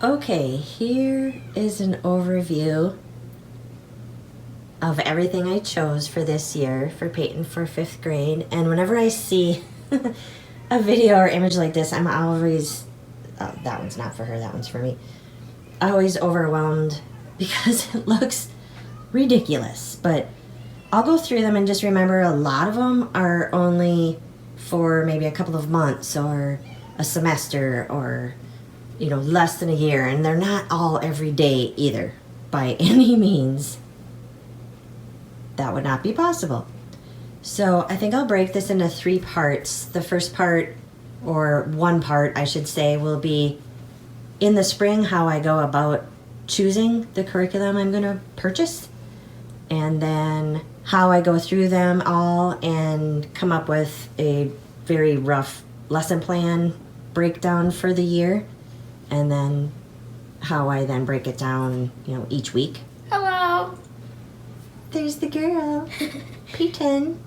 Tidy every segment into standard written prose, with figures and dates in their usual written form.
Okay, here is an overview of everything I chose for this year for Peyton for 5th grade. And whenever I see a video or image like this, I'm always, oh, that one's not for her, that one's for me. Always overwhelmed because it looks ridiculous. But I'll go through them and just remember a lot of them are only for maybe a couple of months or a semester or, you know, less than a year. And they're not all every day either, by any means. That would not be possible. So I think I'll break this into 3 parts. The first part, or one part I should say, will be in the spring how I go about choosing the curriculum I'm going to purchase, and then how I go through them all and come up with a very rough lesson plan breakdown for the year, and then how I then break it down, you know, each week. Hello. There's the girl, Peyton.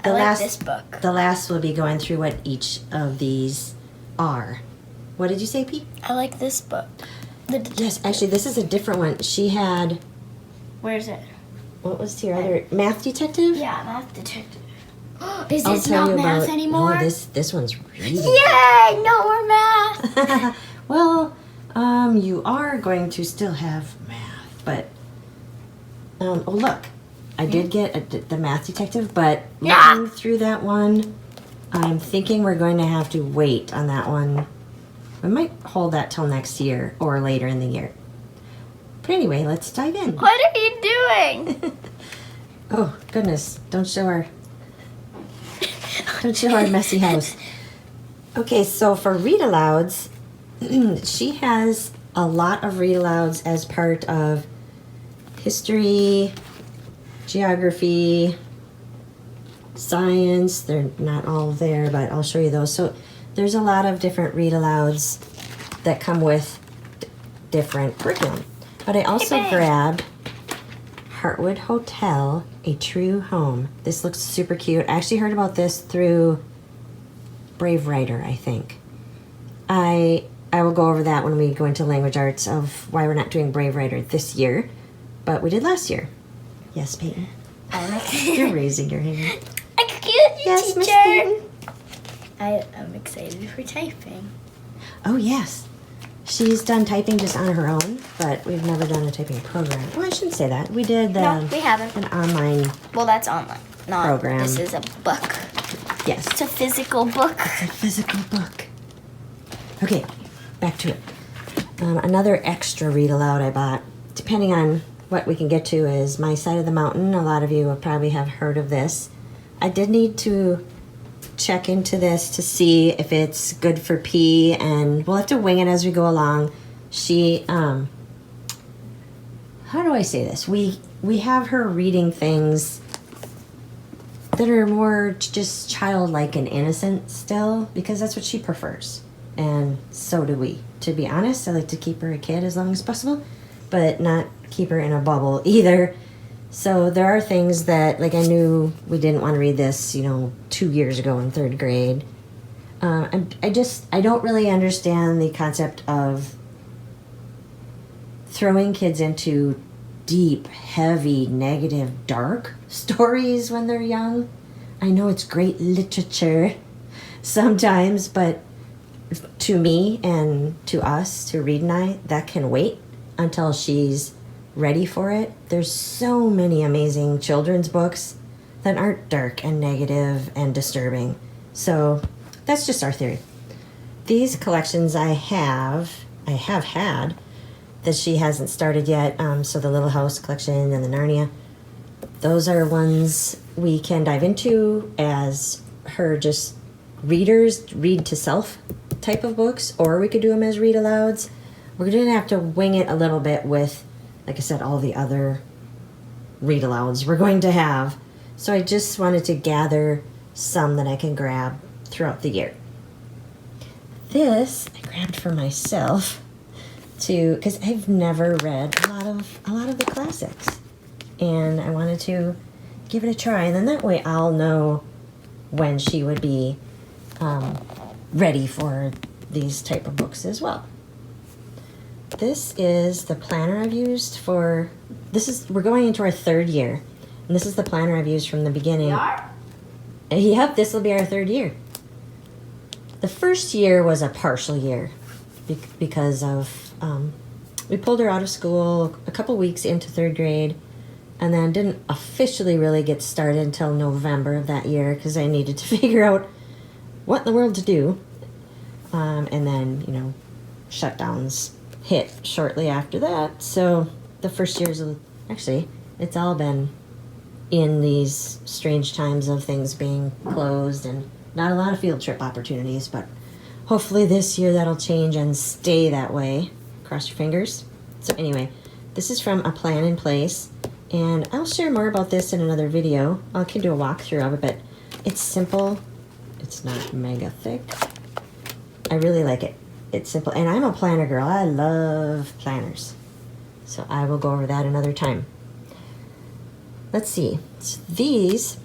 I like this book. The last will be going through what each of these are. What did you say, Pete? I like this book. Yes, actually, this is a different one. She had... Where is it? What was your other... Math Detective? Yeah, Math Detective. Is I'll this tell not you math about, anymore? No, this one's really... Yay! No more math! Well, you are going to still have math, but... oh, look. I did get the Math Detective, but looking through that one, I'm thinking we're going to have to wait on that one. We might hold that till next year or later in the year. But anyway, let's dive in. What are you doing? Oh, goodness. Don't show our messy house. Okay, so for read-alouds, she has a lot of read-alouds as part of history, geography, science. They're not all there, but I'll show you those. So there's a lot of different read-alouds that come with different curriculum. But I also grabbed Heartwood Hotel, A True Home. This looks super cute. I actually heard about this through Brave Writer, I think. I will go over that when we go into language arts of why we're not doing Brave Writer this year, but we did last year. Yes, Peyton. You're raising your hand. Excuse me, Yes, Miss teacher. Peyton. I'm excited for typing. Oh, yes. She's done typing just on her own, but we've never done a typing program. Well, I shouldn't say that. We did No, we haven't. an online Well, that's online. Not program. This is a book. Yes. It's a physical book. It's a physical book. Okay, back to it. Another extra read aloud I bought, depending on what we can get to, is My Side of the Mountain. A lot of you will probably have heard of this. I did need to check into this to see if it's good for P, and we'll have to wing it as we go along. She, how do I say this? We have her reading things that are more just childlike and innocent still, because that's what she prefers. And so do we. To be honest, I like to keep her a kid as long as possible, but not keep her in a bubble either. So there are things that, like, I knew we didn't want to read this, 2 years ago in 3rd grade. I don't really understand the concept of throwing kids into deep, heavy, negative, dark stories when they're young. I know it's great literature sometimes, but to me and to us, to Reed and I, that can wait until she's ready for it. There's so many amazing children's books that aren't dark and negative and disturbing. So that's just our theory. These collections I have had that she hasn't started yet. So the Little House collection and the Narnia, those are ones we can dive into as her just readers, read to self type of books, or we could do them as read alouds. We're going to have to wing it a little bit with, like I said, all the other read alouds we're going to have. So I just wanted to gather some that I can grab throughout the year. This I grabbed for myself because I've never read a lot of the classics, and I wanted to give it a try, and then that way I'll know when she would be ready for these type of books as well. This is the planner I've used for, we're going into our 3rd year. And this is the planner I've used from the beginning. Yep, this will be our 3rd year. The first year was a partial year because of, we pulled her out of school a couple weeks into 3rd grade and then didn't officially really get started until November of that year because I needed to figure out what in the world to do. And then, you know, shutdowns hit shortly after that. So the first year's, actually, it's all been in these strange times of things being closed and not a lot of field trip opportunities, but hopefully this year that'll change and stay that way. Cross your fingers. So anyway, this is from A Plan in Place, and I'll share more about this in another video. I can do a walkthrough of it, but it's simple. It's not mega thick. I really like it. It's simple, and I'm a planner girl. I love planners. So I will go over that another time. Let's see. So these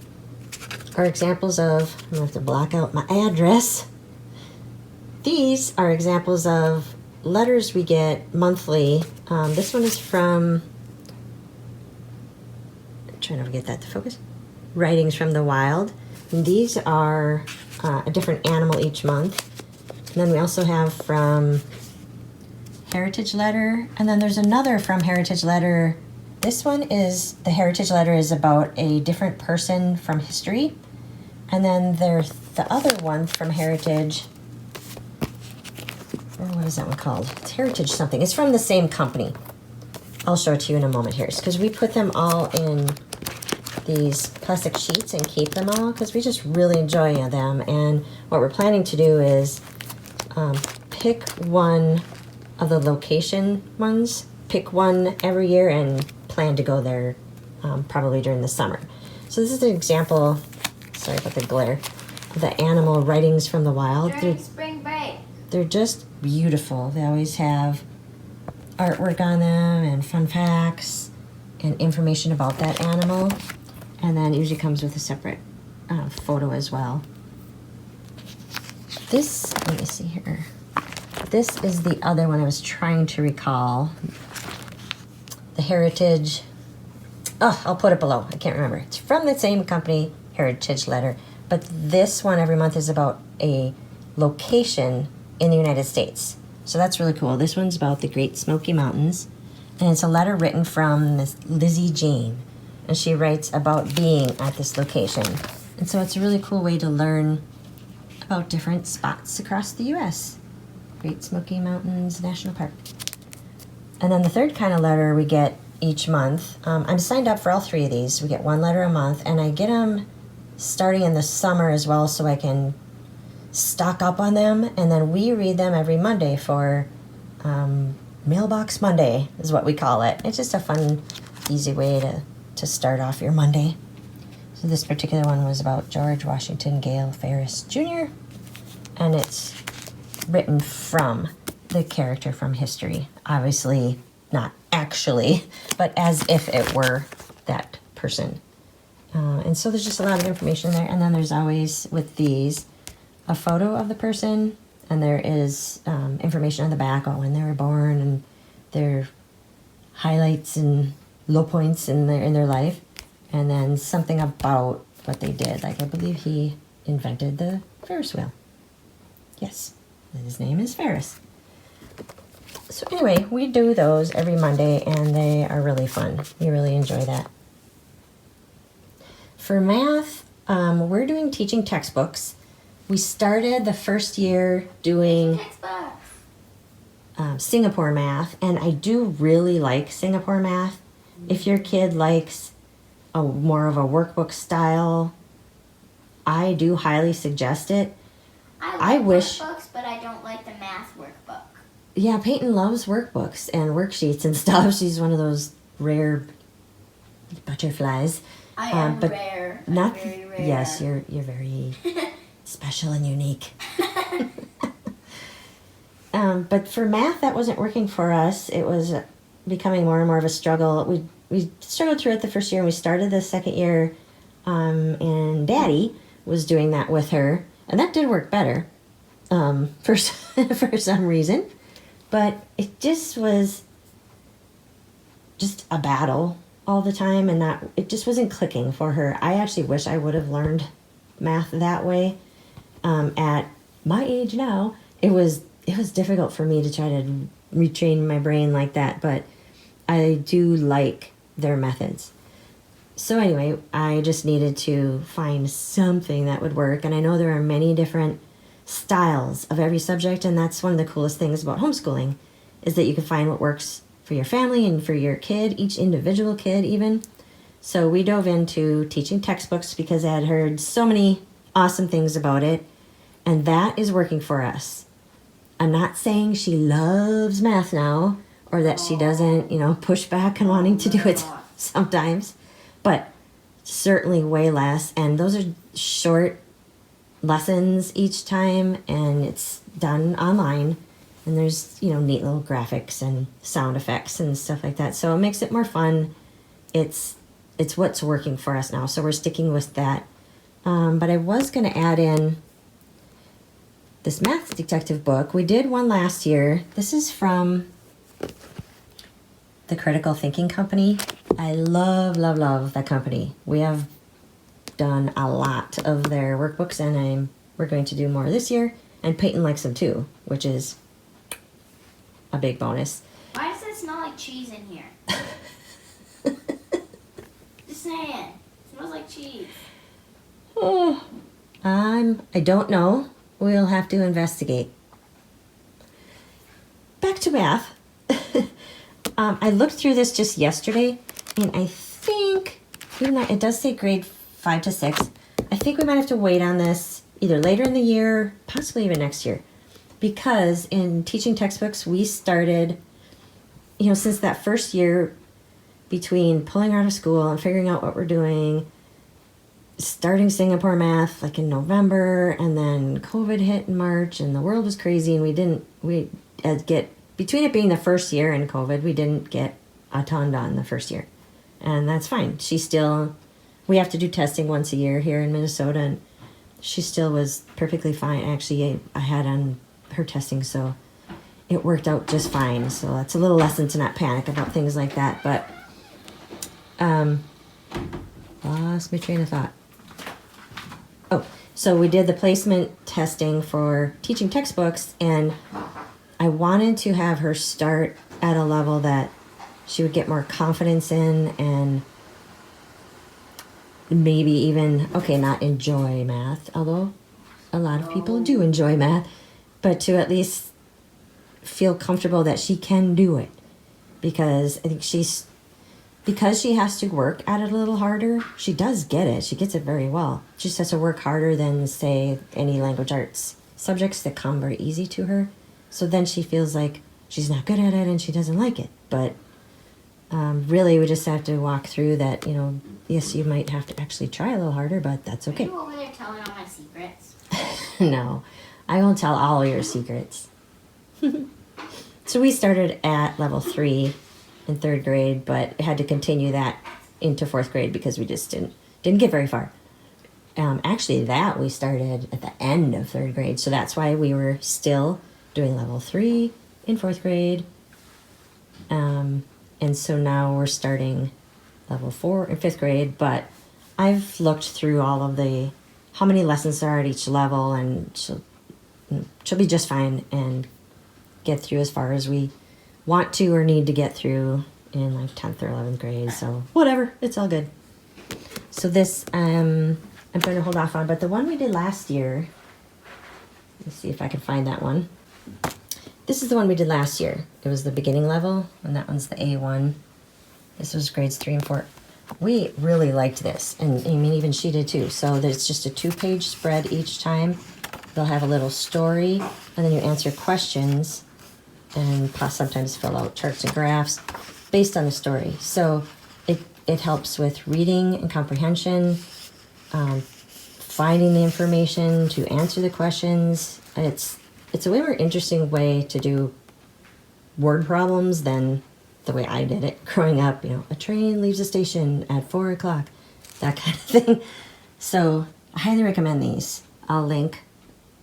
are examples of, I'm going to have to block out my address. These are examples of letters we get monthly. This one is from, I'm trying to get that to focus, Writings from the Wild. And these are a different animal each month. And then we also have from Heritage Letter. And then there's another from Heritage Letter. This one is, the Heritage Letter is about a different person from history. And then there's the other one from Heritage. What is that one called? It's Heritage something. It's from the same company. I'll show it to you in a moment here. Because we put them all in these plastic sheets and keep them all because we just really enjoy them. And what we're planning to do is pick one of the location ones, pick one every year and plan to go there probably during the summer. So this is an example, sorry about the glare, of the animal Writings from the Wild. During spring break. They're just beautiful. They always have artwork on them and fun facts and information about that animal. And then it usually comes with a separate photo as well. This, let me see here. This is the other one I was trying to recall. The Heritage, I'll put it below. I can't remember. It's from the same company, Heritage Letter. But this one every month is about a location in the United States. So that's really cool. This one's about the Great Smoky Mountains. And it's a letter written from Miss Lizzie Jane. And she writes about being at this location. And so it's a really cool way to learn about different spots across the U.S. Great Smoky Mountains National Park. And then the third kind of letter we get each month. I'm signed up for all 3 of these. We get 1 letter a month. And I get them starting in the summer as well so I can stock up on them. And then we read them every Monday for Mailbox Monday is what we call it. It's just a fun, easy way to start off your Monday. So this particular one was about George Washington Gale Ferris Jr. And it's written from the character from history. Obviously, not actually, but as if it were that person. And so there's just a lot of information there. And then there's always, with these, a photo of the person. And there is information on the back on when they were born and their highlights and low points in their life. And then something about what they did. Like, I believe he invented the Ferris wheel. Yes, his name is Ferris. So anyway, we do those every Monday, and they are really fun. We really enjoy that. For math, we're doing teaching textbooks. We started the first year doing Singapore math, and I do really like Singapore math. If your kid likes more of a workbook style, I do highly suggest it. I wish workbooks, but I don't like the math workbook. Yeah, Peyton loves workbooks and worksheets and stuff. She's one of those rare butterflies. I am rare. I'm Not very rare. Yes, you're very special and unique. But for math, that wasn't working for us. It was becoming more and more of a struggle. We struggled through it the first year, and we started the second year, and Daddy was doing that with her, and that did work better for some reason. but it just was just a battle all the time, and it just wasn't clicking for her. I actually wish I would have learned math that way. At my age now, it was difficult for me to try to retrain my brain like that, but I do like their methods. So anyway, I just needed to find something that would work, and I know there are many different styles of every subject, and that's one of the coolest things about homeschooling, is that you can find what works for your family and for your kid, each individual kid even. So we dove into teaching textbooks because I had heard so many awesome things about it, and that is working for us. I'm not saying she loves math now, or that she doesn't, push back on wanting to do it sometimes, but certainly way less. And those are short lessons each time, and it's done online. And there's, neat little graphics and sound effects and stuff like that. So it makes it more fun. It's what's working for us now. So we're sticking with that. But I was going to add in this math detective book. We did one last year. This is from the Critical Thinking Company. I love, love, love that company. We have done a lot of their workbooks, and we're going to do more this year. And Peyton likes them too, which is a big bonus. Why does it smell like cheese in here? Just saying. It smells like cheese. Oh, I don't know. We'll have to investigate. Back to math. I looked through this just yesterday, and I think, even though it does say grade 5 to 6, I think we might have to wait on this either later in the year, possibly even next year. Because in teaching textbooks, we started, since that first year, between pulling her out of school and figuring out what we're doing, starting Singapore math like in November, and then COVID hit in March, and the world was crazy, and between it being the first year and COVID, we didn't get a ton done the first year. And that's fine. We have to do testing once a year here in Minnesota, and she still was perfectly fine. Actually, I had on her testing, so it worked out just fine. So that's a little lesson to not panic about things like that. But lost my train of thought. Oh, so we did the placement testing for teaching textbooks, and I wanted to have her start at a level that she would get more confidence in, and maybe even, not enjoy math, although a lot of people do enjoy math, but to at least feel comfortable that she can do it. Because I think because she has to work at it a little harder, she does get it. She gets it very well. She just has to work harder than, say, any language arts subjects that come very easy to her. So then she feels like she's not good at it and she doesn't like it. But really, we just have to walk through that, yes, you might have to actually try a little harder, but that's okay. Are you over there telling all my secrets? No, I won't tell all your secrets. So we started at level 3 in 3rd grade, but had to continue that into 4th grade because we just didn't get very far. Actually, that we started at the end of 3rd grade, so that's why we were still doing level 3 in 4th grade. And so now we're starting level 4 in 5th grade, but I've looked through all of how many lessons there are at each level, and she'll be just fine and get through as far as we want to or need to get through in like 10th or 11th grade. So whatever, it's all good. So this, I'm going to hold off on, but the one we did last year, let's see if I can find that one. This is the one we did last year. It was the beginning level, and that one's the A1. This was grades 3 and 4. We really liked this, and I mean, even she did too. So there's just a 2-page spread each time. They'll have a little story, and then you answer questions, and sometimes fill out charts and graphs based on the story. So it helps with reading and comprehension, finding the information to answer the questions. And it's a way more interesting way to do word problems than the way I did it growing up. A train leaves the station at 4 o'clock, that kind of thing. So I highly recommend these. I'll link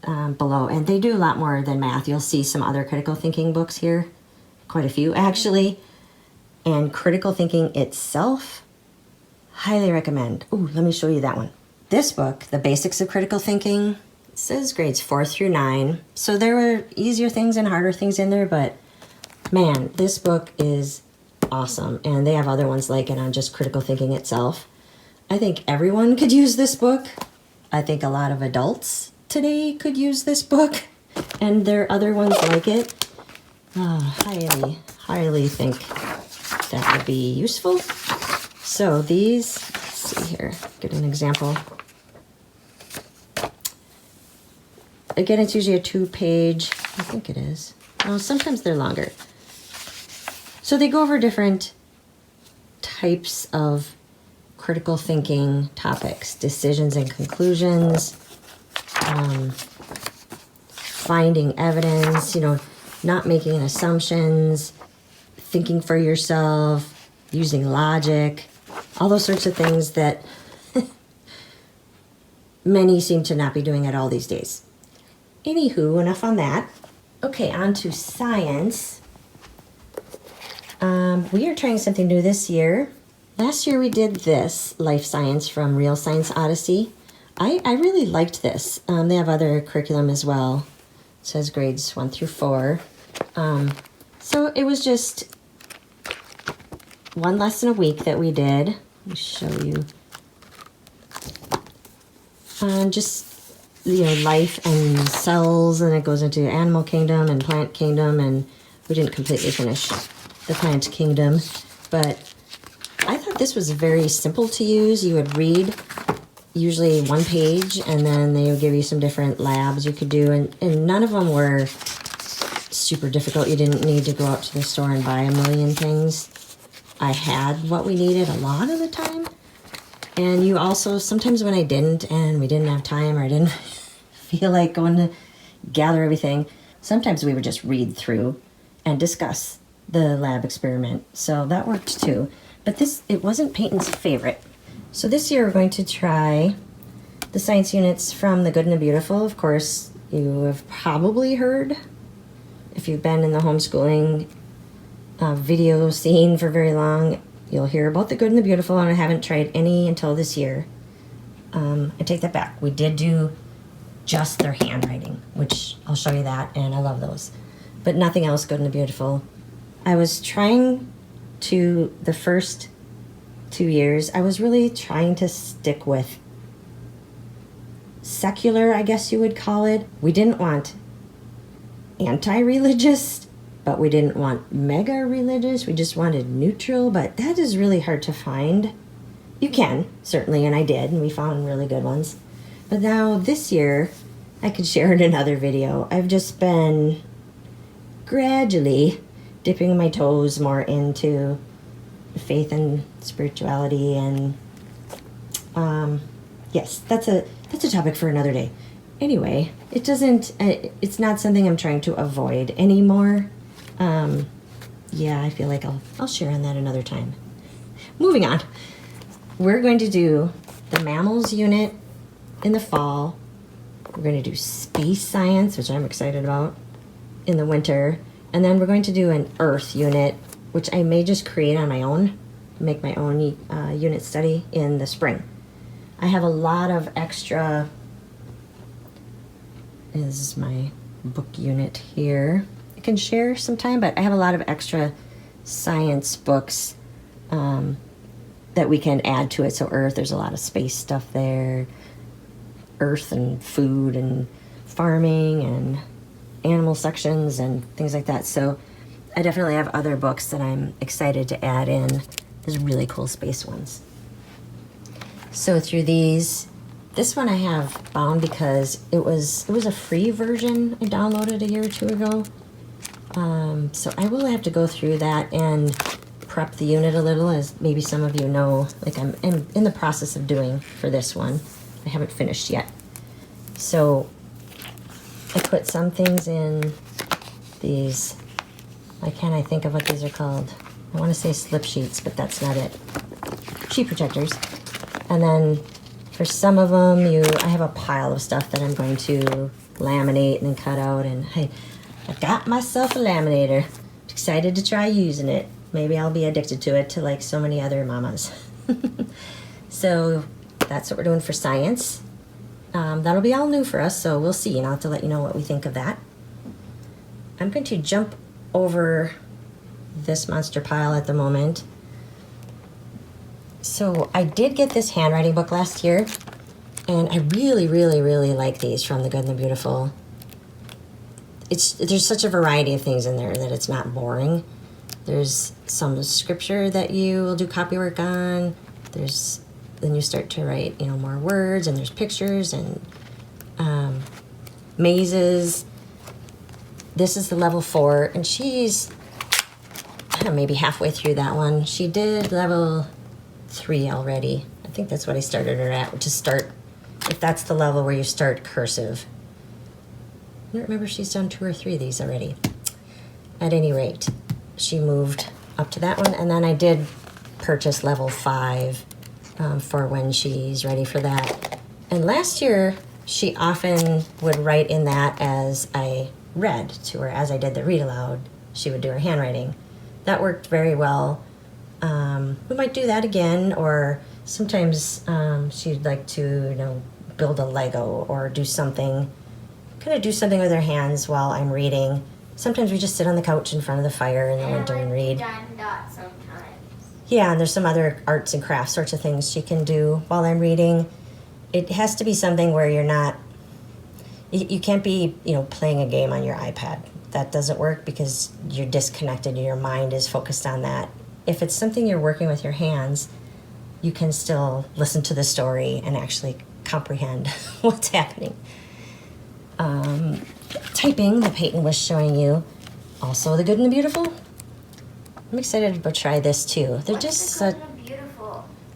below. And they do a lot more than math. You'll see some other critical thinking books here. Quite a few, actually. And critical thinking itself, highly recommend. Ooh, let me show you that one. This book, The Basics of Critical Thinking, it says grades 4 through 9. So there were easier things and harder things in there, but man, this book is awesome. And they have other ones like it on just critical thinking itself. I think everyone could use this book. I think a lot of adults today could use this book. And there are other ones like it. Highly think that would be useful. So these, let's see here, get an example. Again, it's usually a 2-page, I think it is. Oh, sometimes they're longer. So they go over different types of critical thinking topics, decisions and conclusions, finding evidence, not making assumptions, thinking for yourself, using logic, all those sorts of things that many seem to not be doing at all these days. Anywho, enough on that. Okay, on to science. We are trying something new this year. Last year we did this, Life Science from Real Science Odyssey. I really liked this. They have other curriculum as well. It says grades 1 through 4. So it was just one lesson a week that we did. Let me show you. Just, life and cells, and it goes into animal kingdom and plant kingdom, and we didn't completely finish the plant kingdom, but I thought this was very simple to use. You would read usually one page, and then they would give you some different labs you could do, and none of them were super difficult. You didn't need to go out to the store and buy a million things. I had what we needed a lot of the time. And you also, sometimes when I didn't, and we didn't have time, or I didn't feel like going to gather everything, sometimes we would just read through and discuss the lab experiment. So that worked too. But it wasn't Peyton's favorite. So this year we're going to try the science units from The Good and the Beautiful. Of course, you have probably heard, if you've been in the homeschooling video scene for very long, you'll hear about The Good and the Beautiful, and I haven't tried any until this year. I take that back. We did do just their handwriting, which I'll show you that, and I love those. But nothing else Good and the Beautiful. I was trying to, the first 2 years, I was really trying to stick with secular, I guess you would call it. We didn't want anti-religious, but we didn't want mega religious. We just wanted neutral, but that is really hard to find. You can, certainly, and I did, and we found really good ones. But now this year, I could share in another video. I've just been gradually dipping my toes more into faith and spirituality, and yes, that's a topic for another day. Anyway, it's not something I'm trying to avoid anymore. Yeah, I feel like I'll share on that another time. Moving on. We're going to do the mammals unit in the fall. We're going to do space science, which I'm excited about, in the winter. And then we're going to do an earth unit, which I may just create on my own, make my own unit study in the spring. I have a lot of extra, this is my book unit here. I can share sometime, but I have a lot of extra science books that we can add to it. So Earth, there's a lot of space stuff there. Earth and food and farming and animal sections and things like that. So I definitely have other books that I'm excited to add in. There's really cool space ones. So through these, this one I have bound because it was a free version I downloaded a year or two ago. So I will have to go through that and prep the unit a little, as maybe some of you know, like I'm in the process of doing for this one. I haven't finished yet. So I put some things in these, why can't I think of what these are called? I want to say slip sheets, but that's not it. Sheet protectors. And then For some of them, I have a pile of stuff that I'm going to laminate and cut out, and I got myself a laminator. Excited to try using it. Maybe I'll be addicted to it, to like so many other mamas. So that's what we're doing for science. That'll be all new for us, so we'll see, and I'll have to let you know what we think of that. I'm going to jump over this monster pile at the moment. So I did get this handwriting book last year, and I really, really, really like these from The Good and the Beautiful. There's such a variety of things in there that it's not boring. There's some scripture that you will do copywork on. Then you start to write, more words, and there's pictures and mazes. This is the level 4, and she's maybe halfway through that one. She did level 3 already. I think that's what I started her at, which is if that's the level where you start cursive. I don't remember if she's done 2 or 3 of these already. At any rate, she moved up to that one, and then I did purchase level 5 for when she's ready for that. And last year, she often would write in that as I read to her. As I did the read aloud, she would do her handwriting. That worked very well. We might do that again, or sometimes she'd like to, build a Lego or do something with her hands while I'm reading. Sometimes we just sit on the couch in front of the fire in the winter and read. Diamond dot sometimes. Yeah, and there's some other arts and crafts sorts of things she can do while I'm reading. It has to be something where you're not, you can't be, playing a game on your iPad. That doesn't work because you're disconnected and your mind is focused on that. If it's something you're working with your hands, you can still listen to the story and actually comprehend what's happening. Typing that Peyton was showing you, also The Good and the Beautiful. I'm excited to try this too. They're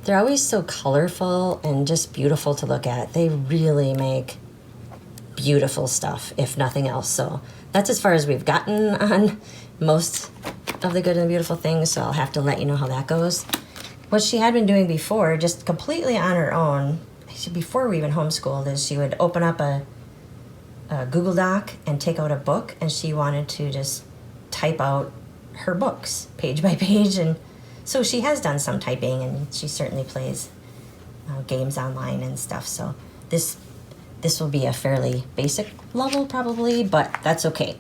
they're always so colorful and just beautiful to look at. They really make beautiful stuff, if nothing else. So that's as far as we've gotten on most of the Good and the Beautiful things, so I'll have to let you know how that goes. What she had been doing before, just completely on her own, before we even homeschooled, is she would open up a Google Doc and take out a book, and she wanted to just type out her books page by page. And so she has done some typing, and she certainly plays games online and stuff. So this will be a fairly basic level probably, but that's okay,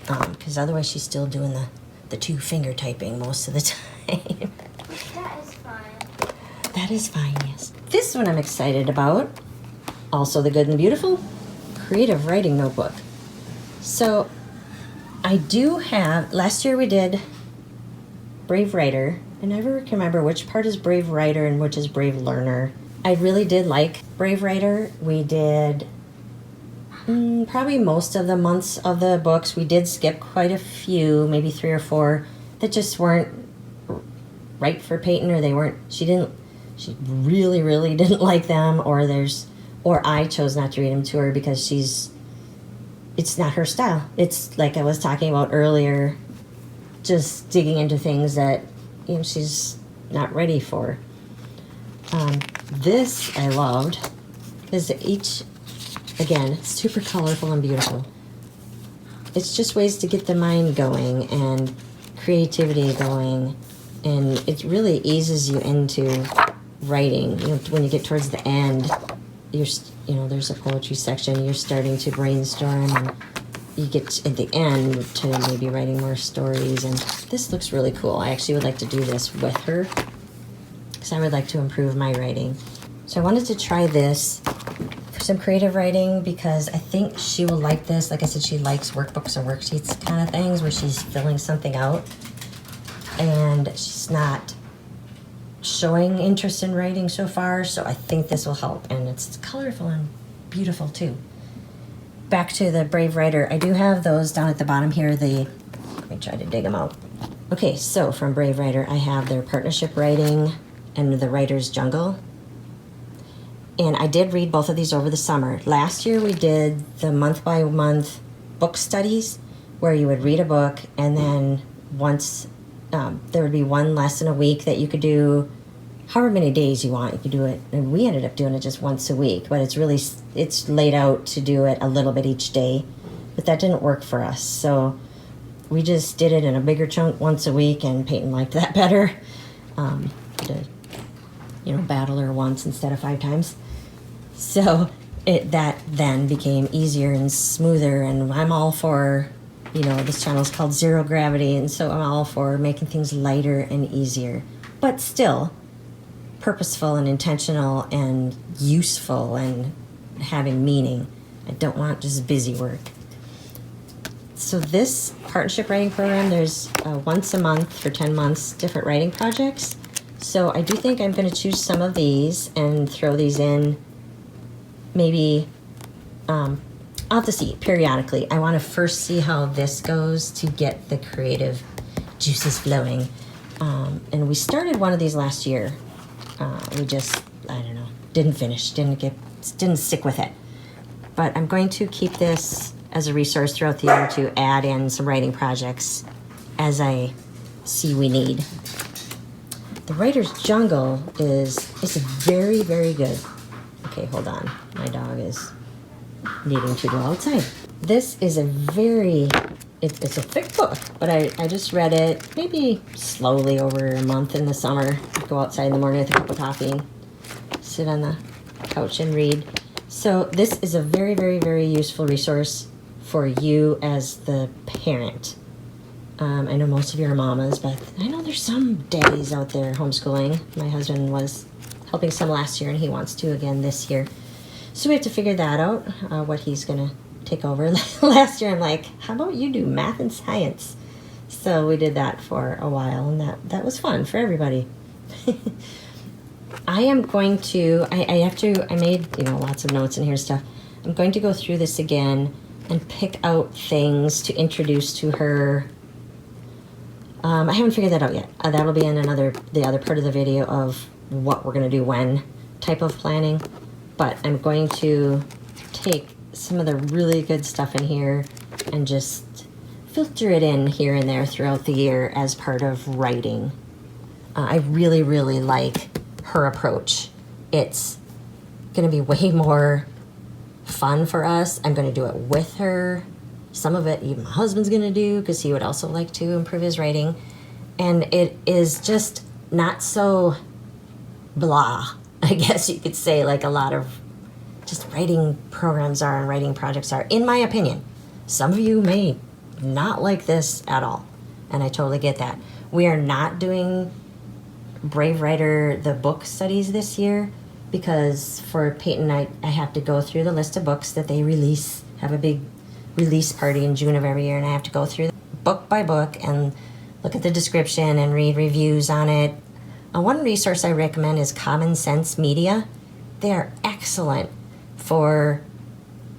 because otherwise she's still doing the 2-finger typing most of the time. That is fine. That is fine, yes. This one I'm excited about. Also The Good and the Beautiful Creative Writing Notebook. So I do have, last year we did Brave Writer. I never can remember which part is Brave Writer and which is Brave Learner. I really did like Brave Writer. We did probably most of the months of the books. We did skip quite a few, maybe 3 or 4, that just weren't right for Peyton, or she really, really didn't like them, or I chose not to read them to her because it's not her style. It's like I was talking about earlier, just digging into things that, she's not ready for. This I loved, because again, it's super colorful and beautiful. It's just ways to get the mind going and creativity going, and it really eases you into writing. When you get towards the end, there's a poetry section, you're starting to brainstorm, and you get at the end to maybe writing more stories, and this looks really cool. I actually would like to do this with her, because I would like to improve my writing. So I wanted to try this for some creative writing, because I think she will like this. Like I said, she likes workbooks and worksheets kind of things where she's filling something out, and she's not showing interest in writing so far, so I think this will help, and it's colorful and beautiful too. Back to the Brave Writer, I do have those down at the bottom here. Let me try to dig them out. Okay, so from Brave Writer, I have their partnership writing and the Writer's Jungle. And I did read both of these over the summer. Last year we did the month-by-month book studies, where you would read a book, and then once there would be one lesson a week that you could do however many days you want, you can do it. And we ended up doing it just once a week, but it's laid out to do it a little bit each day. But that didn't work for us, so we just did it in a bigger chunk once a week, and Peyton liked that better. To battle her once instead of 5 times. So that then became easier and smoother, and I'm all for, this channel is called Zero Gravity, and so I'm all for making things lighter and easier, but still purposeful and intentional and useful and having meaning. I don't want just busy work. So this partnership writing program, there's once a month for 10 months, different writing projects. So I do think I'm going to choose some of these and throw these in maybe, I'll have to see periodically. I want to first see how this goes to get the creative juices flowing. And we started one of these last year. We just, didn't finish, didn't stick with it. But I'm going to keep this as a resource throughout the year to add in some writing projects as I see we need. The Writer's Jungle is very, very good. Okay, hold on. My dog is needing to go outside. This is it's a thick book, but I just read it maybe slowly over a month in the summer. Go outside in the morning with a cup of coffee, sit on the couch and read. So this is a very, very, very useful resource for you as the parent. I know most of you are mamas, but I know there's some daddies out there homeschooling. My husband was helping some last year, and he wants to again this year. So we have to figure that out, what he's going to take over. Last year, I'm like, how about you do math and science? So we did that for a while, and that was fun for everybody. I am going to, I made, lots of notes in here and stuff. I'm going to go through this again and pick out things to introduce to her. I haven't figured that out yet. That'll be in the other part of the video of what we're going to do when type of planning. But I'm going to take some of the really good stuff in here and just filter it in here and there throughout the year as part of writing. I really, really like her approach. It's going to be way more fun for us. I'm going to do it with her. Some of it even my husband's going to do because he would also like to improve his writing. And it is just not so blah, I guess you could say, like a lot of just writing programs are and writing projects are, in my opinion. Some of you may not like this at all, and I totally get that. We are not doing Brave Writer, the book studies this year, because for Peyton, I have to go through the list of books that they release, have a big release party in June of every year, and I have to go through book by book and look at the description and read reviews on it. One resource I recommend is Common Sense Media. They are excellent for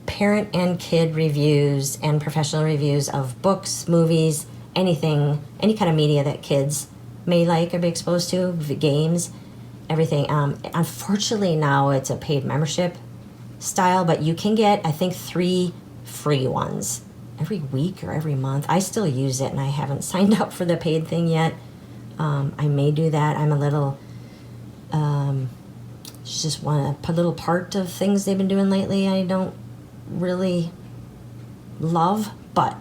parent and kid reviews and professional reviews of books, movies, anything, any kind of media that kids may like or be exposed to, games, everything. Unfortunately now it's a paid membership style, but you can get, I think, 3 free ones every week or every month. I still use it, and I haven't signed up for the paid thing yet. I may do that. I'm a little, just want a little part of things they've been doing lately I don't really love, but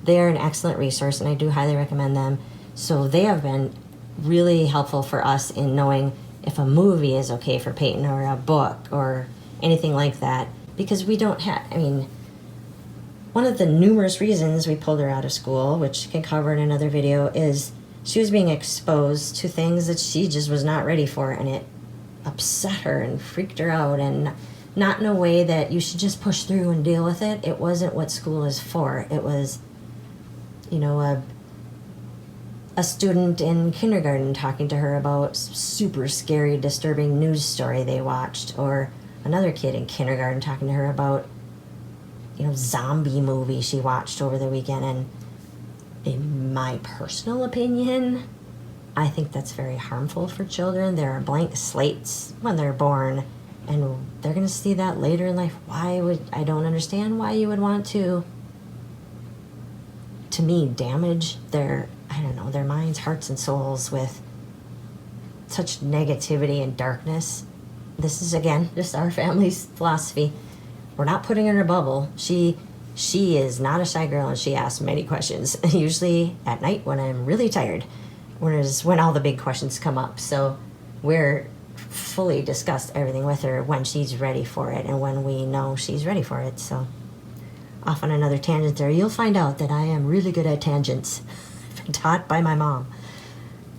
they're an excellent resource, and I do highly recommend them. So they have been really helpful for us in knowing if a movie is okay for Peyton or a book or anything like that, because we don't have, one of the numerous reasons we pulled her out of school, which I can cover in another video, is she was being exposed to things that she just was not ready for, and it upset her and freaked her out, and not in a way that you should just push through and deal with it. It wasn't what school is for. It was, a student in kindergarten talking to her about super scary, disturbing news story they watched, or another kid in kindergarten talking to her about, zombie movie she watched over the weekend. And in my personal opinion, I think that's very harmful for children. There are blank slates when they're born, and they're going to see that later in life. I don't understand why you would want to me, damage their minds, hearts, and souls with such negativity and darkness. This is, again, just our family's philosophy. We're not putting her in a bubble. She is not a shy girl, and she asks many questions. Usually at night when I'm really tired, when all the big questions come up. So we're fully discussed everything with her when she's ready for it and when we know she's ready for it. So off on another tangent there. You'll find out that I am really good at tangents. I've been taught by my mom.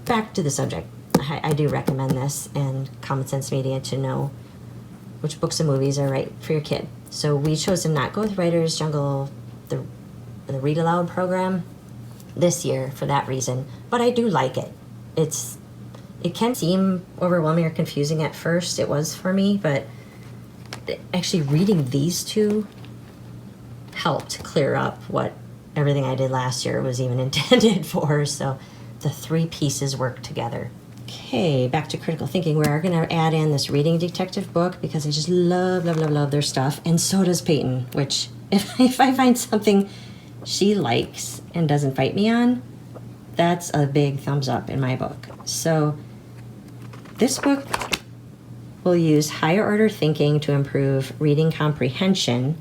Back to the subject. I do recommend this and Common Sense Media to know which books and movies are right for your kid. So we chose to not go with Writer's Jungle, the ReadAloud program this year for that reason. But I do like it. It can seem overwhelming or confusing at first. It was for me, but actually reading these two helped clear up what everything I did last year was even intended for. So the three pieces work together. Okay, back to critical thinking. We're going to add in this reading detective book because I just love their stuff. And so does Peyton, which if I find something she likes and doesn't fight me on, that's a big thumbs up in my book. So this book will use higher order thinking to improve reading comprehension.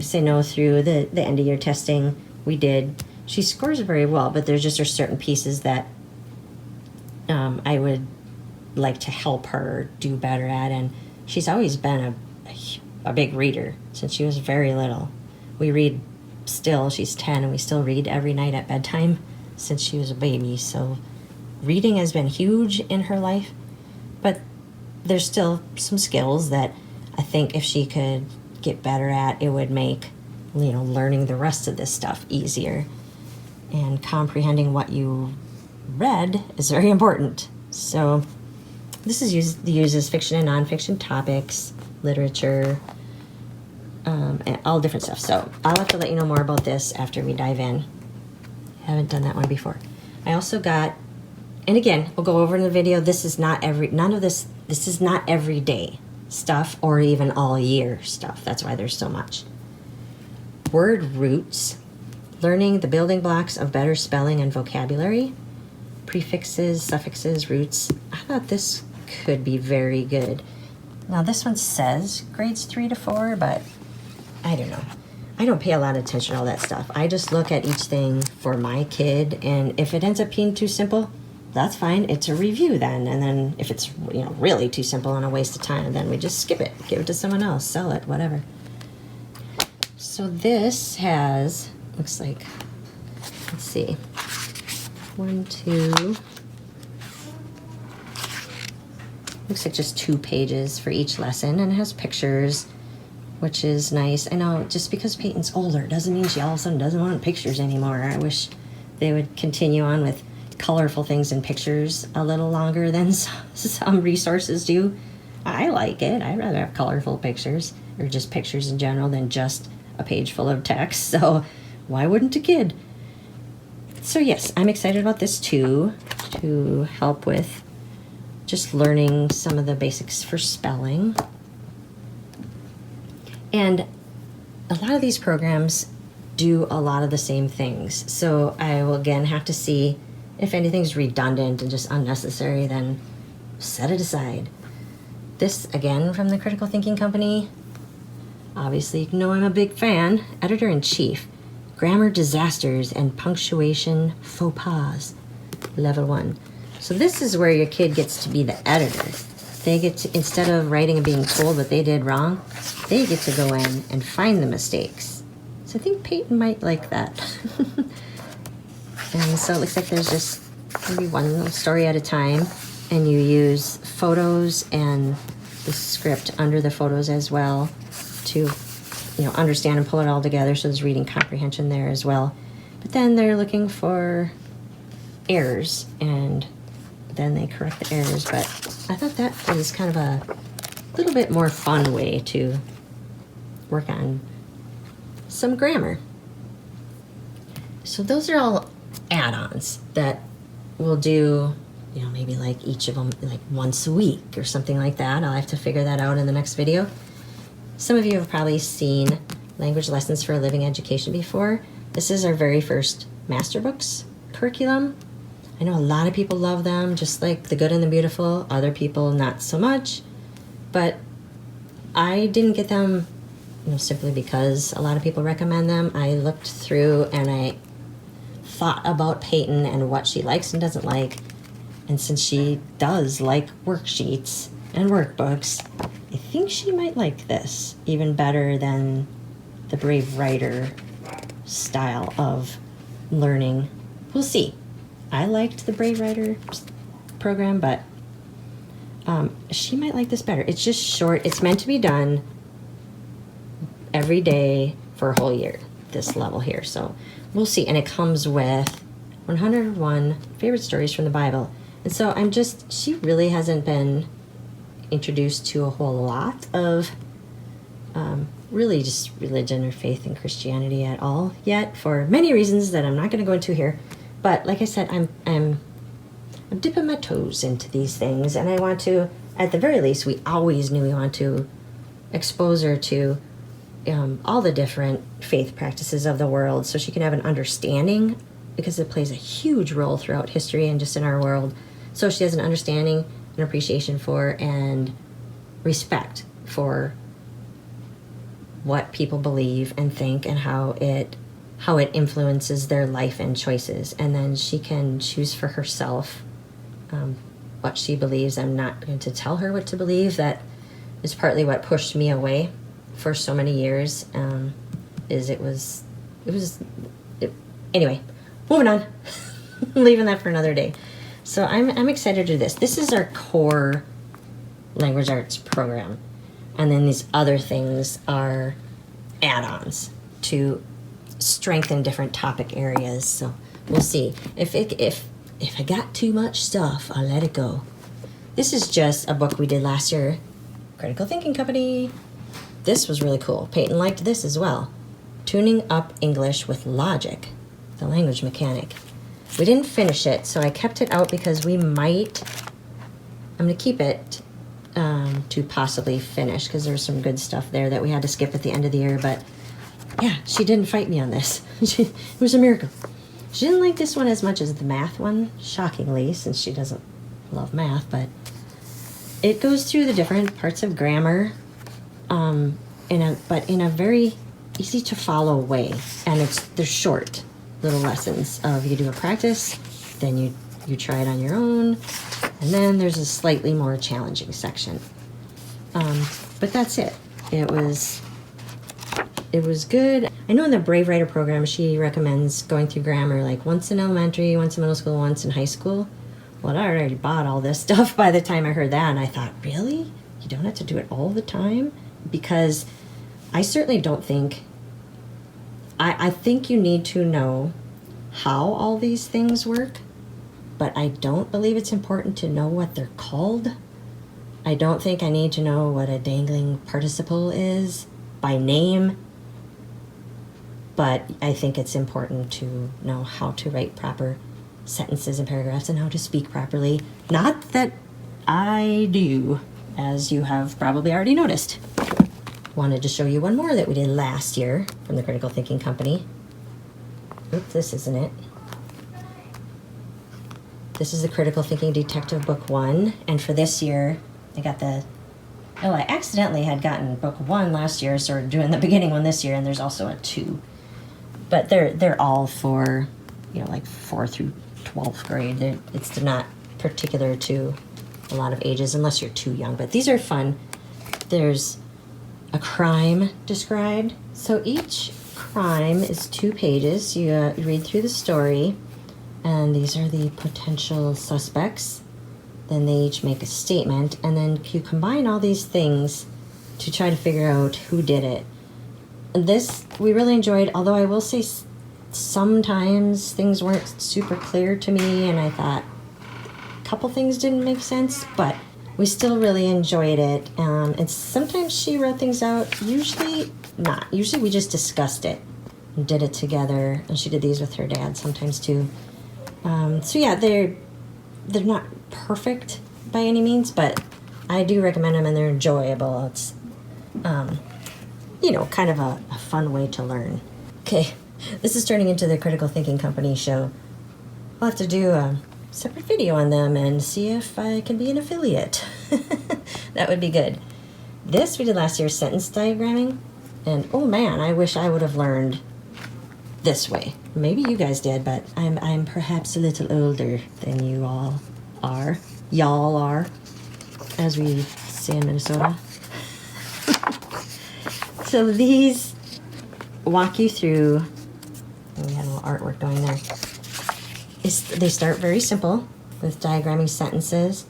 Say no through the end of year testing we did. She scores very well, but there are certain pieces that I would like to help her do better at. And she's always been a big reader since she was very little. We read still, she's 10, and we still read every night at bedtime since she was a baby. So reading has been huge in her life, but there's still some skills that I think if she could get better at, it would make, learning the rest of this stuff easier. And comprehending what you read is very important. So this is uses fiction and nonfiction topics, literature, and all different stuff. So I'll have to let you know more about this after we dive in. Haven't done that one before. I also got, and again, we'll go over in the video, this is not everyday stuff or even all year stuff. That's why there's so much. Word roots, learning the building blocks of better spelling and vocabulary, prefixes, suffixes, roots. I thought this could be very good. Now this one says grades 3 to 4, but I don't know. I don't pay a lot of attention to all that stuff. I just look at each thing for my kid, and if it ends up being too simple, that's fine. It's a review then. And then if it's really too simple and a waste of time, then we just skip it, give it to someone else, sell it, whatever. So this has, looks like, let's see, 1, 2, looks like just 2 pages for each lesson, and it has pictures, which is nice. I know just because Peyton's older doesn't mean she all of a sudden doesn't want pictures anymore. I wish they would continue on with colorful things and pictures a little longer than some resources do. I like it. I'd rather have colorful pictures, or just pictures in general, than just a page full of text. So why wouldn't a kid? So yes, I'm excited about this too, to help with just learning some of the basics for spelling. And a lot of these programs do a lot of the same things. So I will again have to see if anything's redundant and just unnecessary, then set it aside. This again from the Critical Thinking Company. Obviously, you know I'm a big fan. Editor-in-Chief, Grammar Disasters and Punctuation Faux Pas, Level 1. So this is where your kid gets to be the editor. They get to, instead of writing and being told what they did wrong, they get to go in and find the mistakes. So I think Peyton might like that. And so it looks like there's just maybe one little story at a time, and you use photos and the script under the photos as well to understand and pull it all together. So there's reading comprehension there as well. But then they're looking for errors, and then they correct the errors. But I thought that was kind of a little bit more fun way to work on some grammar. So those are all add-ons that we'll do, maybe like each of them like once a week or something like that. I'll have to figure that out in the next video. Some of you have probably seen Language Lessons for a Living Education before. This is our very first Master Books curriculum. I know a lot of people love them, just like The Good and the Beautiful. Other people not so much. But I didn't get them, simply because a lot of people recommend them. I looked through and I thought about Peyton and what she likes and doesn't like. And since she does like worksheets and workbooks, I think she might like this even better than the Brave Writer style of learning. We'll see. I liked the Brave Writer program, but she might like this better. It's just short. It's meant to be done every day for a whole year, this level here. So we'll see. And it comes with 101 favorite stories from the Bible. And so she really hasn't been introduced to a whole lot of really just religion or faith in Christianity at all yet, for many reasons that I'm not going to go into here. But like I said, I'm dipping my toes into these things, and I want to, at the very least, we always knew we want to expose her to all the different faith practices of the world so she can have an understanding, because it plays a huge role throughout history and just in our world. So she has an understanding, an appreciation for, and respect for what people believe and think and how it influences their life and choices. And then she can choose for herself what she believes. I'm not going to tell her what to believe. That is partly what pushed me away for so many years. Anyway, moving on. Leaving that for another day. So I'm excited to do this. This is our core language arts program. And then these other things are add-ons to strengthen different topic areas. So we'll see. If I got too much stuff, I'll let it go. This is just a book we did last year, Critical Thinking Company. This was really cool. Peyton liked this as well. Tuning Up English with Logic, the language mechanic. We didn't finish it, so I kept it out because I'm going to keep it to possibly finish, because there's some good stuff there that we had to skip at the end of the year. But yeah, she didn't fight me on this. It was a miracle. She didn't like this one as much as the math one, shockingly, since she doesn't love math. But it goes through the different parts of grammar, in a very easy to follow way. And they're short little lessons of, you do a practice, then you try it on your own, and then there's a slightly more challenging section. But that's it. It was good. I know in the Brave Writer program, she recommends going through grammar like once in elementary, once in middle school, once in high school. Well, I already bought all this stuff by the time I heard that, and I thought, really? You don't have to do it all the time? Because I certainly don't think... I think you need to know how all these things work, but I don't believe it's important to know what they're called. I don't think I need to know what a dangling participle is by name, but I think it's important to know how to write proper sentences and paragraphs and how to speak properly. Not that I do, as you have probably already noticed. Wanted to show you one more that we did last year from the Critical Thinking Company. Oops, this isn't it. This is the Critical Thinking Detective Book 1. And for this year, I got I accidentally had gotten Book 1 last year, so we're doing the beginning one this year, and there's also a 2. But they're all for, like 4th through 12th grade. They're not particular to a lot of ages, unless you're too young. But these are fun. There's a crime described. So each crime is 2 pages. You read through the story, and these are the potential suspects. Then they each make a statement, and then you combine all these things to try to figure out who did it. This we really enjoyed, although I will say sometimes things weren't super clear to me, and I thought a couple things didn't make sense, but we still really enjoyed it. And sometimes she wrote things out, usually not. Usually we just discussed it and did it together, and she did these with her dad sometimes too. So yeah, they're not perfect by any means, but I do recommend them, and they're enjoyable. It's, kind of a fun way to learn. Okay, this is turning into the Critical Thinking Company show. We'll have to do separate video on them and see if I can be an affiliate. That would be good. This we did last year, sentence diagramming, and oh man, I wish I would have learned this way. Maybe you guys did, but I'm perhaps a little older than you all are. Y'all are, as we say in Minnesota. So these walk you through, we had a little artwork going there. They start very simple with diagramming sentences,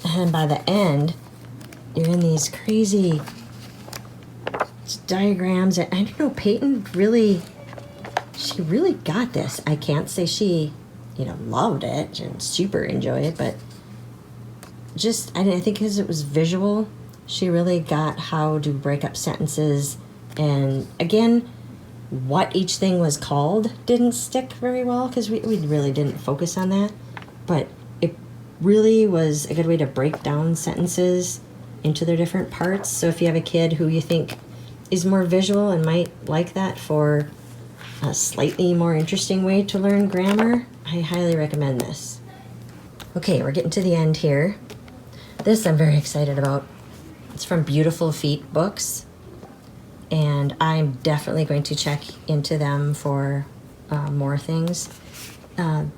and by the end, you're in these crazy diagrams. And I don't know, Peyton she really got this. I can't say she, loved it and super enjoyed it, but I think because it was visual, she really got how to break up sentences. And again, what each thing was called didn't stick very well because we really didn't focus on that. But it really was a good way to break down sentences into their different parts. So if you have a kid who you think is more visual and might like that for a slightly more interesting way to learn grammar, I highly recommend this. Okay, we're getting to the end here. This I'm very excited about. It's from Beautiful Feet Books, and I'm definitely going to check into them for more things.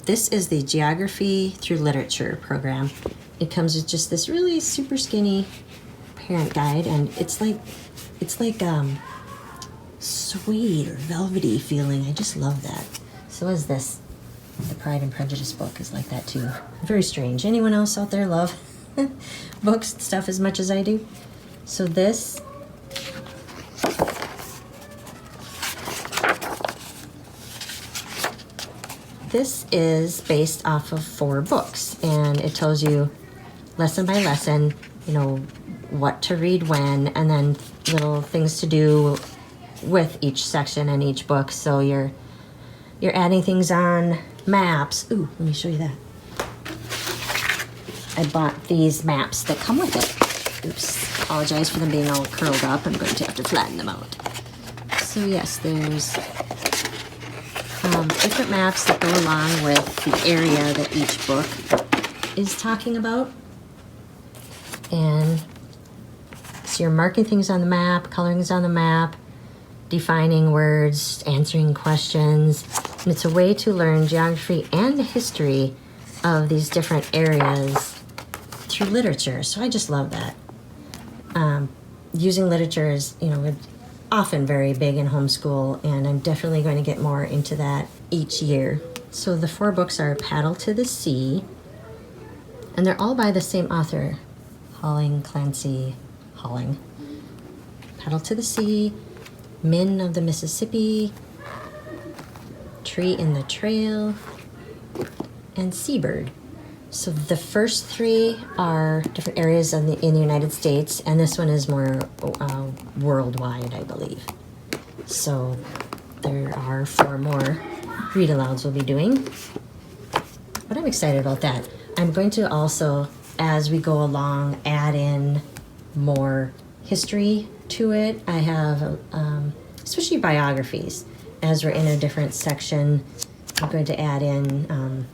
This is the Geography Through Literature program. It comes with just this really super skinny parent guide, and it's like suede or velvety feeling. I just love that. So is this. The Pride and Prejudice book is like that too. Very strange. Anyone else out there love books and stuff as much as I do? So this is based off of 4 books, and it tells you lesson by lesson, what to read when, and then little things to do with each section in each book. So you're adding things on maps. Ooh, let me show you that. I bought these maps that come with it. Oops, apologize for them being all curled up. I'm going to have to flatten them out. So yes, there's different maps that go along with the area that each book is talking about. And so you're marking things on the map, coloring things on the map, defining words, answering questions. And it's a way to learn geography and history of these different areas through literature. So I just love that. Using literature is, often very big in homeschool, and I'm definitely going to get more into that each year. So the 4 books are Paddle to the Sea, and they're all by the same author, Clancy Hawling. Paddle to the Sea, Men of the Mississippi, Tree in the Trail, and Seabird. So the first 3 are different areas in the United States, and this one is more worldwide, I believe. So there are 4 more read-alouds we'll be doing. But I'm excited about that. I'm going to also, as we go along, add in more history to it. I have, especially biographies. As we're in a different section, I'm going to add in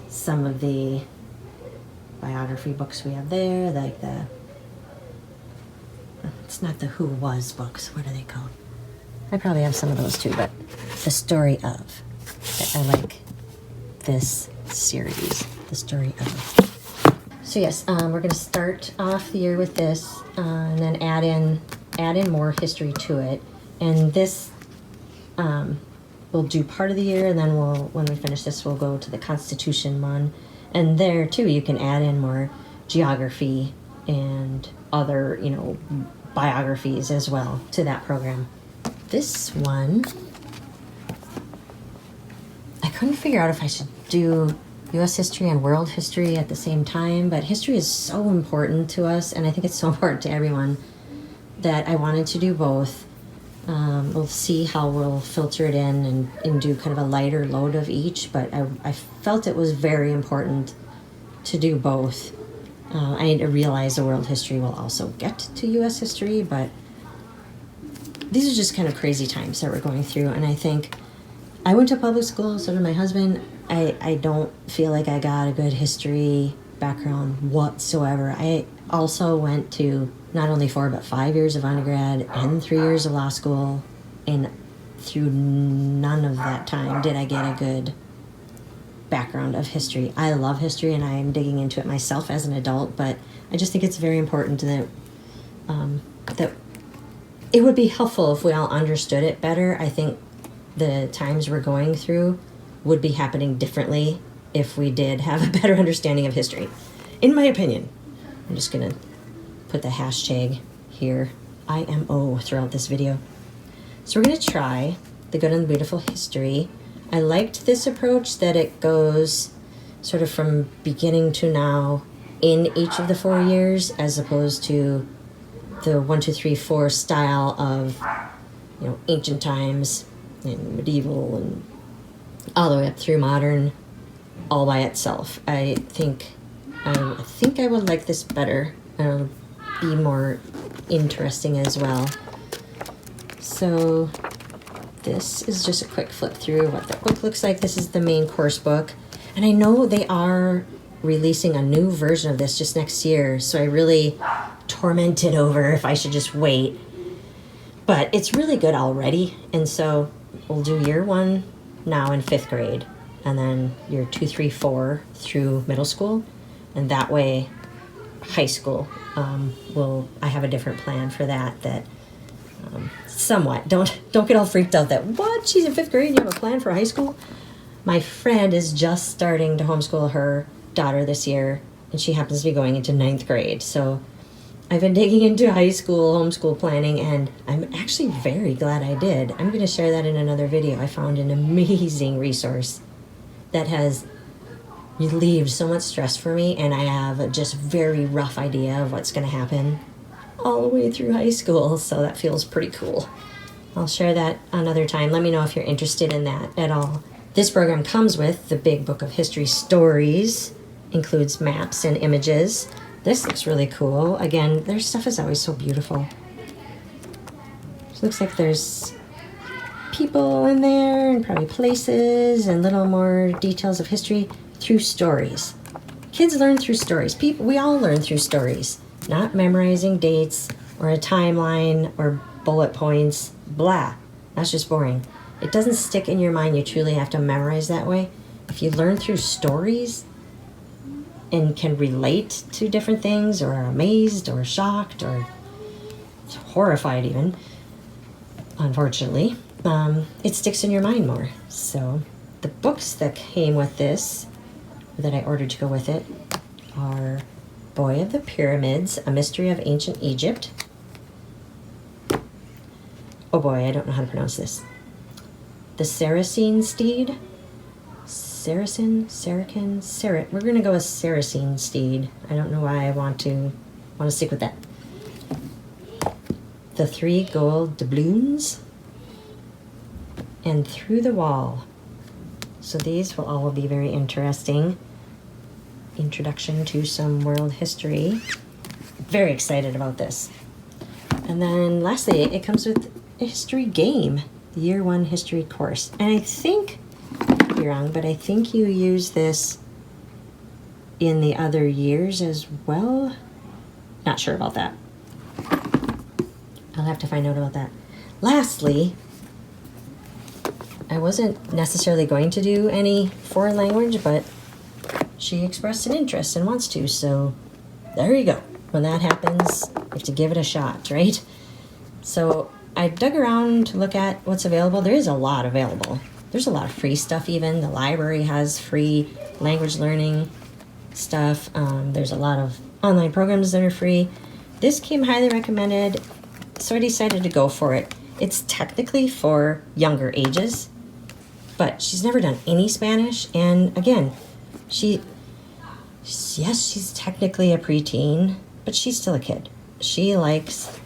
some of the biography books we have there, like it's not the Who Was books. What are they called? I probably have some of those too, but The Story Of. I like this series, The Story Of. So yes, we're going to start off the year with this, and then add in more history to it. And this we'll do part of the year, and then when we finish this, we'll go to the Constitution one. And there too, you can add in more geography and other, biographies as well to that program. This one, I couldn't figure out if I should do U.S. history and world history at the same time, but history is so important to us, and I think it's so important to everyone that I wanted to do both. We'll see how we'll filter it in and do kind of a lighter load of each, but I felt it was very important to do both. I realize the world history will also get to U.S. history, but these are just kind of crazy times that we're going through, and I think I went to public school, so did my husband. I don't feel like I got a good history background whatsoever. I also went to not only 4 but 5 years of undergrad and 3 years of law school, and through none of that time did I get a good background of history. I love history and I am digging into it myself as an adult, but I just think it's very important that that it would be helpful if we all understood it better. I think the times we're going through would be happening differently if we did have a better understanding of history, in my opinion. I'm just gonna put the hashtag here, IMO, throughout this video. So we're gonna try the Good and the Beautiful History. I liked this approach that it goes sort of from beginning to now in each of the 4 years, as opposed to the 1, 2, 3, 4 style of, you know, ancient times and medieval and all the way up through modern, all by itself. I think I would like this better. It'll be more interesting as well. So this is just a quick flip through what the book looks like. This is the main course book, and I know they are releasing a new version of this just next year, so I really tormented over if I should just wait. But it's really good already, and so we'll do year 1 now in 5th grade, and then year 2, 3, 4 through middle school, and that way high school I have a different plan for that somewhat don't get all freaked out that what, she's in 5th grade and you have a plan for high school. My friend is just starting to homeschool her daughter this year, and she happens to be going into 9th grade, so I've been digging into high school homeschool planning, and I'm actually very glad I did. I'm going to share that in another video. I found an amazing resource that has relieved so much stress for me, and I have a just very rough idea of what's going to happen all the way through high school, so that feels pretty cool. I'll share that another time. Let me know if you're interested in that at all. This program comes with the Big Book of History Stories, includes maps and images. This looks really cool. Again, their stuff is always so beautiful. It looks like there's people in there and probably places and little more details of history through stories. Kids learn through stories. We all learn through stories, not memorizing dates or a timeline or bullet points. Blah. That's just boring. It doesn't stick in your mind. You truly have to memorize that way. If you learn through stories and can relate to different things, or are amazed or shocked or horrified even, unfortunately, it sticks in your mind more. So the books that came with this, that I ordered to go with it, are Boy of the Pyramids, A Mystery of Ancient Egypt. Oh boy, I don't know how to pronounce this. The Saracen Steed. We're gonna go with Saracen Steed. I don't know why I want to stick with that. The 3 Gold Doubloons, and Through the Wall. So these will all be very interesting. Introduction to some world history. Very excited about this. And then lastly, it comes with a history game, the year 1 history course. And I think, I could be wrong, but I think you use this in the other years as well. Not sure about that. I'll have to find out about that. Lastly, I wasn't necessarily going to do any foreign language, but she expressed an interest and wants to, so there you go. When that happens, you have to give it a shot, right? So I dug around to look at what's available. There is a lot available. There's a lot of free stuff even. The library has free language learning stuff. There's a lot of online programs that are free. This came highly recommended, so I decided to go for it. It's technically for younger ages, but she's never done any Spanish, and again, she's technically a preteen, but she's still a kid. She likes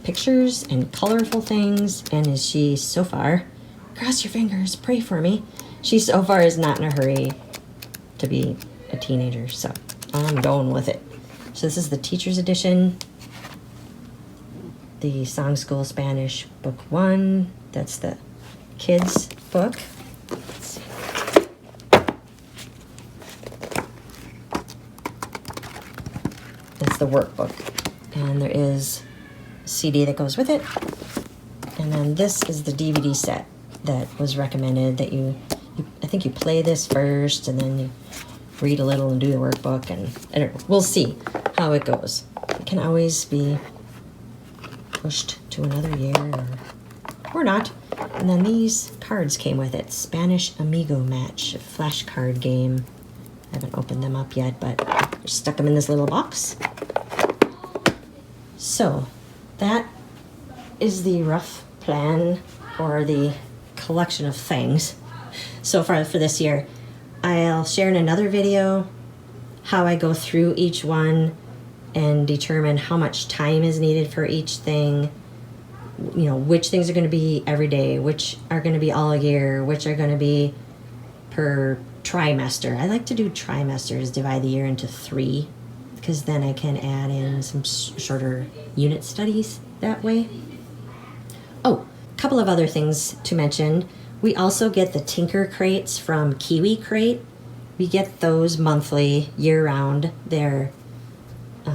pictures and colorful things, and she so far, cross your fingers, pray for me, she so far is not in a hurry to be a teenager, so I'm going with it. So this is the Teacher's Edition, the Song School Spanish Book 1. That's the kids book. Let's see. It's the workbook, and there is a CD that goes with it, and then this is the DVD set that was recommended that I think you play this first and then you read a little and do the workbook, and I don't know, we'll see how it goes. It can always be pushed to another year or not. And then these cards came with it. Spanish Amigo Match, a flashcard game. I haven't opened them up yet, but I stuck them in this little box. So that is the rough plan or the collection of things so far for this year. I'll share in another video how I go through each one and determine how much time is needed for each thing. You know, which things are going to be every day, which are going to be all year, which are going to be per trimester. I like to do trimesters, divide the year into 3, because then I can add in some shorter unit studies that way. Oh, a couple of other things to mention. We also get the Tinker crates from Kiwi Crate. We get those monthly, year-round. They're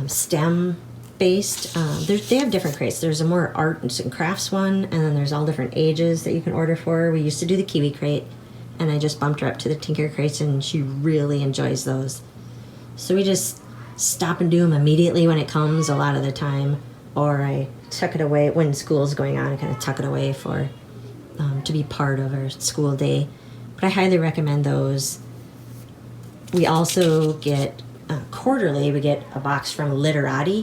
STEM-based. They have different crates. There's a more art and crafts one, and then there's all different ages that you can order for. We used to do the Kiwi Crate, and I just bumped her up to the Tinker crates, and she really enjoys those. So we just stop and do them immediately when it comes a lot of the time, or I tuck it away when school's going on. I kind of tuck it away for to be part of our school day. But I highly recommend those. We also get quarterly, we get a box from Literati,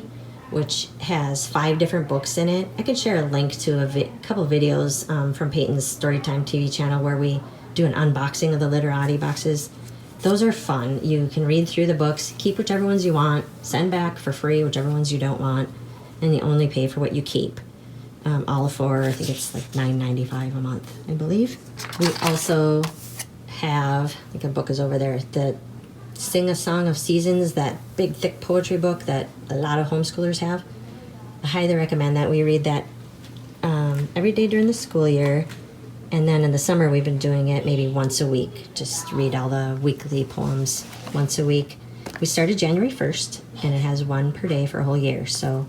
which has 5 different books in it. I can share a link to a couple videos from Peyton's Storytime TV channel where we do an unboxing of the Literati boxes. Those are fun. You can read through the books, keep whichever ones you want, send back for free whichever ones you don't want, and you only pay for what you keep. All for, I think it's like $9.95 a month, I believe. We also have, I think a book is over there, the Sing a Song of Seasons, that big thick poetry book that a lot of homeschoolers have. I highly recommend that. We read that every day during the school year, and then in the summer we've been doing it maybe once a week. Just read all the weekly poems once a week. We started January 1st, and it has 1 per day for a whole year, so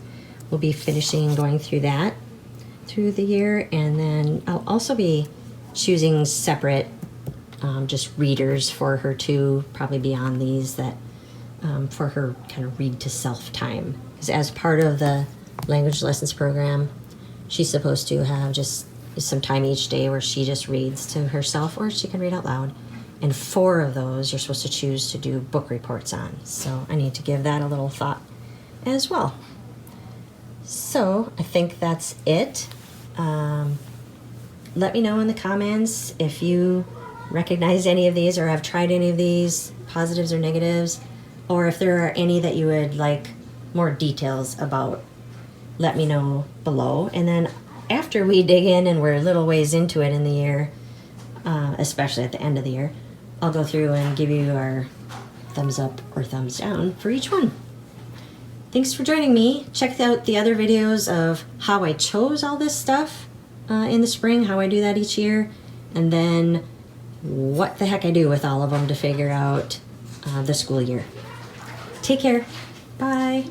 we'll be finishing going through that through the year, and then I'll also be choosing separate just readers for her too, probably beyond these, that for her kind of read to self time. Because as part of the language lessons program, she's supposed to have just some time each day where she just reads to herself or she can read out loud. And 4 of those you're supposed to choose to do book reports on. So I need to give that a little thought as well. So I think that's it. Let me know in the comments if you recognize any of these or have tried any of these, positives or negatives, or if there are any that you would like more details about. Let me know below. And then after we dig in and we're a little ways into it in the year, especially at the end of the year, I'll go through and give you our thumbs up or thumbs down for each one. Thanks for joining me. Check out the other videos of how I chose all this stuff in the spring, how I do that each year, and then what the heck I do with all of them to figure out the school year. Take care. Bye.